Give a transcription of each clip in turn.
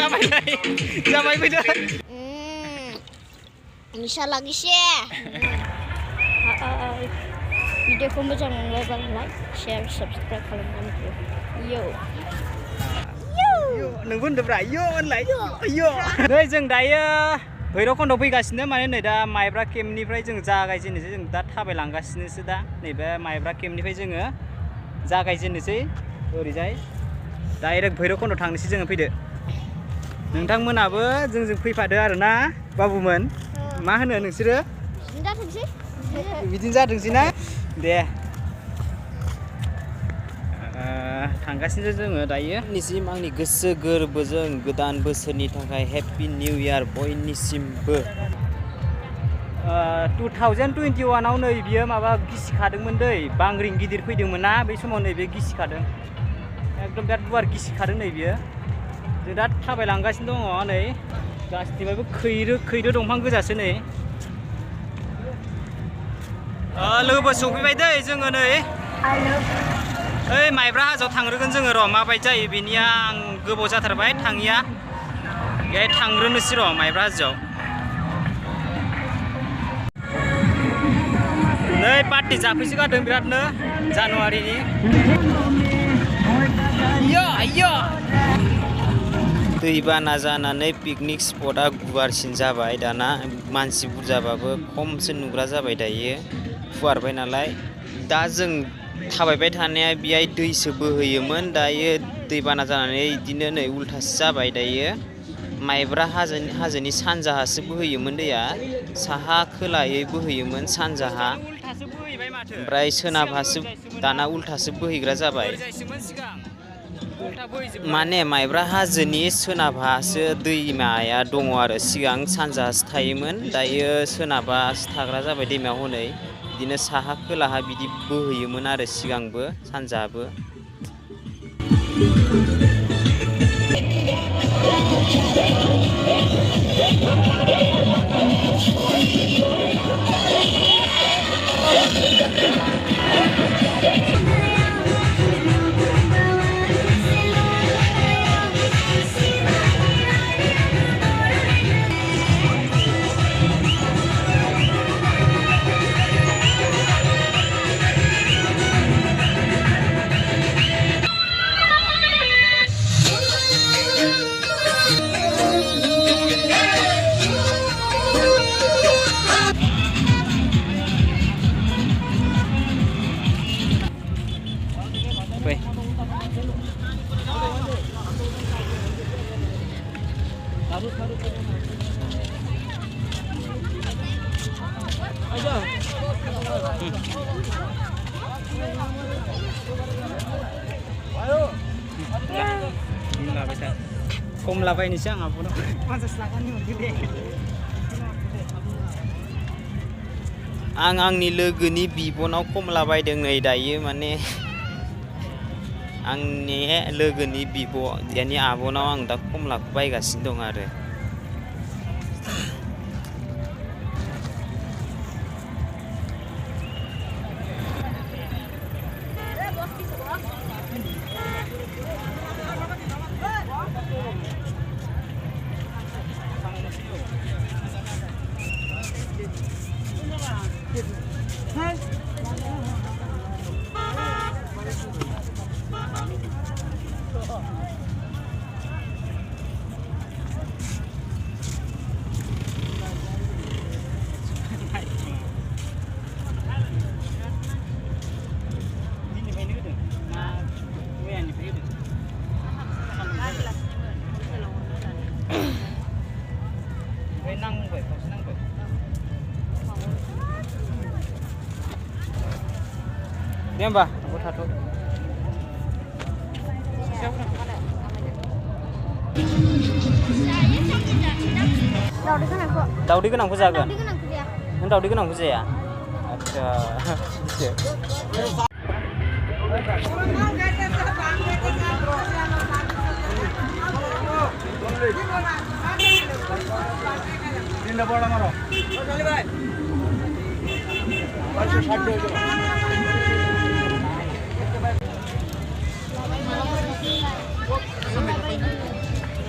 जाबाय फैदो निसा lagi sih videoku moजां मोनोबा लाइक शेयर सब्सक्राइब खालामनानै यो नोंबो होनदोब्रा यो होनलाय यो नै जों दायो भैरबखुन्द फैगासिनो माने नै दा माइब्रा केम्पनिफ्राय जों जागायजेननोसै जों दा थाबायलांगासिनोसो दा नैबे माइब्रा केम्पनिफ्राय जोङो जागायजेननोसै ओरैजाय डाइरेक्ट भैरबखुन्द थांनोसै जोङो फैदो नोंथांमोनाबो जोंजों फैफादो आरोना बाबुमोन मा होनो नोंसोरो बिदिनो जाथोंसै ना दे थांगासिनो जोङो दायो निसिम आंनि गोसो गोरबोजों गोदान बोसोरनि थाखाय हेपि निउ इयार बयनिसिमबो 2021 आव नै बियो माबा गिसिखादोंमोन दै बांग्रिं गिदिर फैदोंमोन ना बै समाव नै बे गिसिखादों एकदम बिराद गुवार गिसिखादों नै बियो जों दा थाबायलांगासिनो दङ नै गासिनिफ्रायबो खैरो दंफां गोजासो नै लोगोफोर सफैबाय दै जोङो नै ओइ माइब्रा हाजोआव थांग्रोगोन जोङो र' माबायदि जायो बेनिया आं गोबाव जाथारबाय थाङिया बेहाय थांग्रोनोसै र' माइब्रा हाजोआव नै पार्टि जाफैसो गारदों बिरादनो जानुवारिनि दैबाना जानानै पिकनिक स्पटआ गुवारसिन जाबाय दाना मानसि बुरजाबाबो खमसो नुग्रा जाबाय दायो फुवारबाय नालाय दा जों थाबायबाय थानाया बेहाय दैसो बोहैयोमोन दायो दैबाना जानानै बिदिनो नै उल्थासो जाबाय दायो माइब्रा हाजोनि सानजाहासो बोहैयोमोन दैया साहा खोलायै बोहैयोमोन सानजाहा ओमफ्राय सोनाबहासो दाना उल्थासो बोहैग्रा जाबाय माने माइब्रा हाजोनि सोनाबहासो दैमाया दङ आरो सिगां सानजाहासो थायोमोन दायो सोनाबहासो थाग्रा जाबाय दैमायाव हनै बिदिनो साहा खोलाहा बिदि बोहैयोमोन आरो सिगांबो सानजाहाबो खमला बायनोसै आं आब'नाव 50 लाखानि हरगोन दे आं आंनि लोगोनि बिबनाव खमला बायदों नै दायो माने आंनि लोगोनि बिब' यानि आब'नाव आं दा खमलाखौ बायगासिनो दं आरो दे होमबा आब' थाथ' दावदै गोनांखौ जागोन नों दावदै गोनांखौ जाया आच्छा তিনটা বড় মারো ভাই 560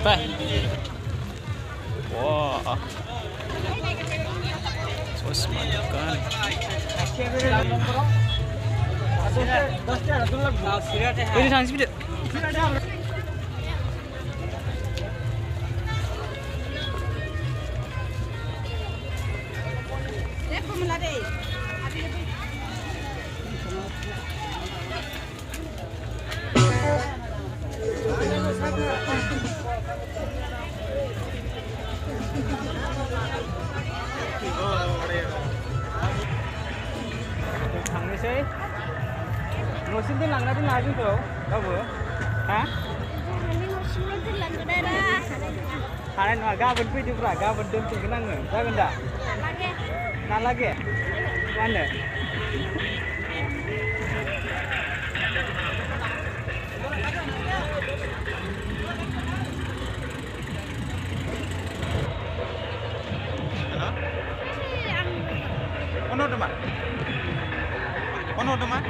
Bye. Bye. Wow. So smart kan. Ini sang speed. थांनोसै न'सिम दोनलांना दोननो हागोन जोंखौ रावबो हा हानाय नङा गाबोन फैदोब्रा गाबोन दोनफिनगोन आङो जागोन दा नालागे मा होनो Ono teman?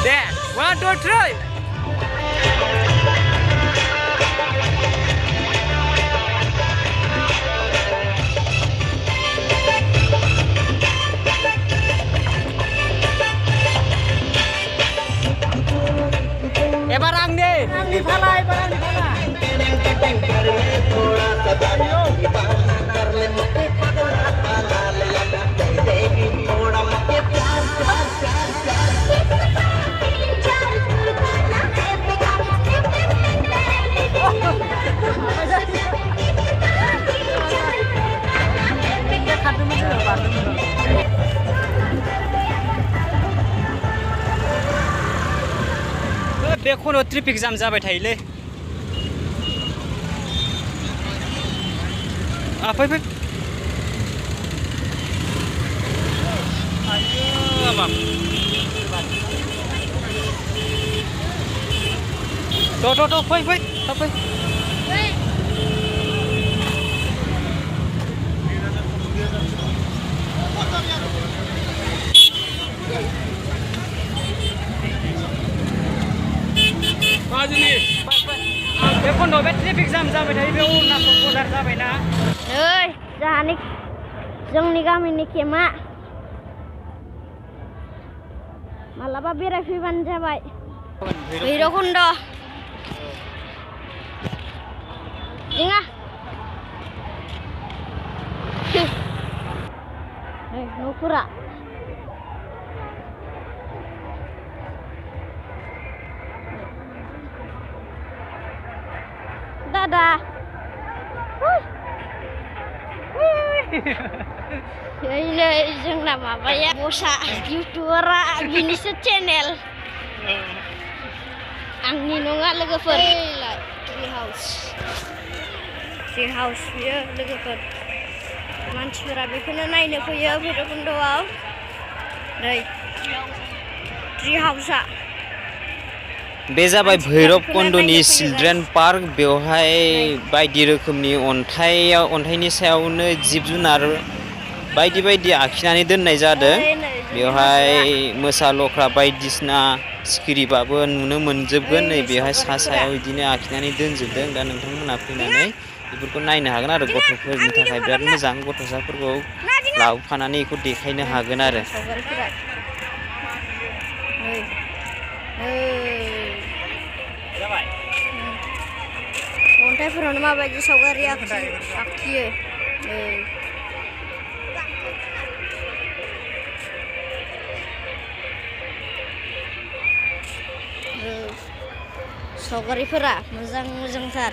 There, 1, 2, 3. Barang deh, di palai, barang di palai. बे खनायाव ट्रेफिक जाम जाबाय थायोलै फै फै आयो बाब थ' फै फै थाब फै बे खन्द'आव बे ट्रेफिक जाम जाबाय थायो बे अरुणाचल बर्डार जाबायना नै जोंनि गामिनि केमा मालाबा बेरायफैबानो जाबाय भैरबकुन्द जोङा न'फोरा दादा नै जोंना माबाया बसा इउटुबारा बिनिसो चेनेल आंनि नङा लोगोफोर ट्रि हाउस बियो लोगोफोर मानसिफोरा बेखौनो नायनो फैयो भैरबकुन्दआव नै ट्रि हाउसआ बे जाबाय भैरबकुन्दनि चिल्ड्रेन पार्क बेवहाय बायदि रोखोमनि अन्थाइनि सायावनो जिब जुनार बायदि बायदि आखिनानै दोननाय जादों बेवहाय मोसा लख्रा बायदिसिना सिखिरिबाबो नुनो मोनजोबगोन नै बेवहाय सायाव बिदिनो आखिनानै दोनजोबदों दा नोंथांमोना फैनानै बेफोरखौ नायनो हागोन आरो गथ'फोरनि थाखाय बिराद मोजां गथ'साफोरखौ लाबोफानानै बेखौ देखायनो हागोन आरो सावगारिफोरा अन्थाइफोरावनो माबायदि सावगारि आखियो सावगारिफोरा मोजांथार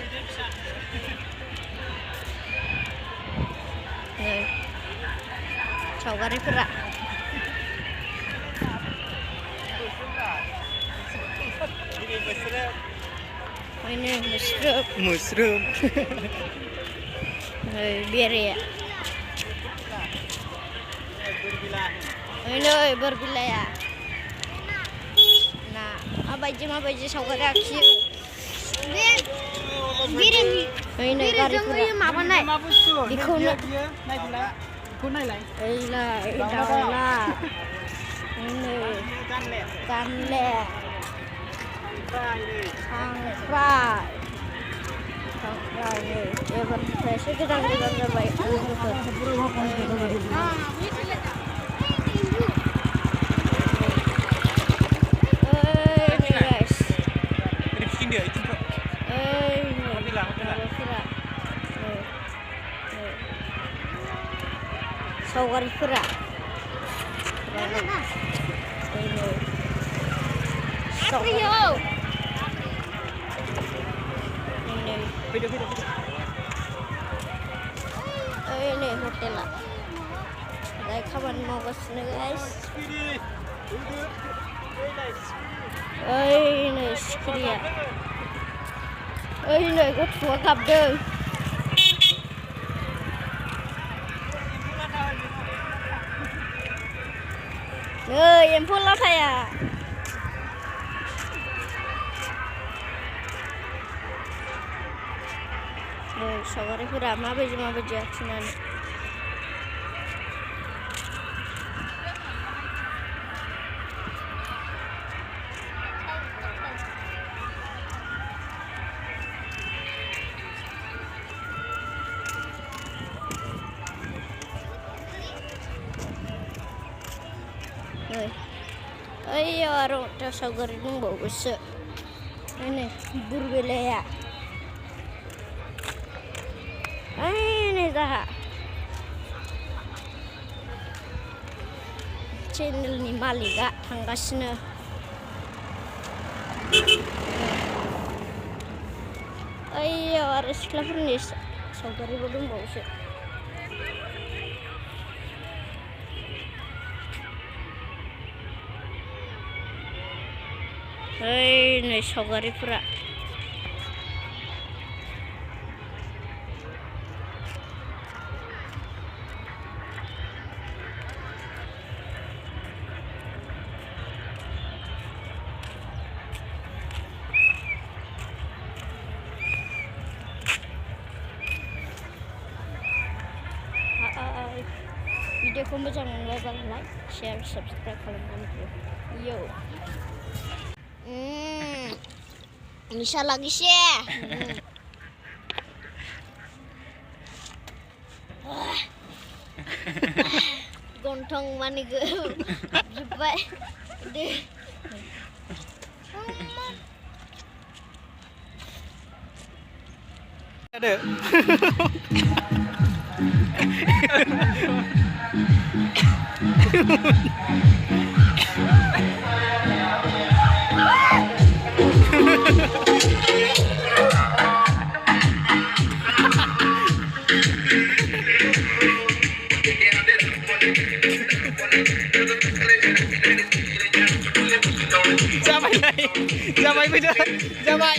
सावगारिफोरा मोस्रोम बेरेया बोरबिलाया ना माबायदि सावगारि आखियो गारिफोरा माबानाय बेखौनो दाउला गानले खांख्राइ एबारनिफ्रायसो गोदान जाबाय सावगारिफोरा नै हटेला जाय खामानि मावगासिनो गाइस नै सिखिरिया नै गथ'आ गाबदों एम्फौ लाथाया सावगारिफोरा माबायदि आखिनानै ओइयाव आरो सावगारि दंबावोसो नै बुरबेलाया नै जाहा चेनेलनि मालिकआ थांगासिनो ओइयाव आरो सिख्लाफोरनि सावगारिबो दंबावोसो नै सावगारिफोरा भिडिअखौ मोजां मोनोबा लाइक शेयार साबस्क्राइब खालामनानै हो यो निसा lagi sih gontong mani gue jumpa deh ada Jamai bây giờ Jamai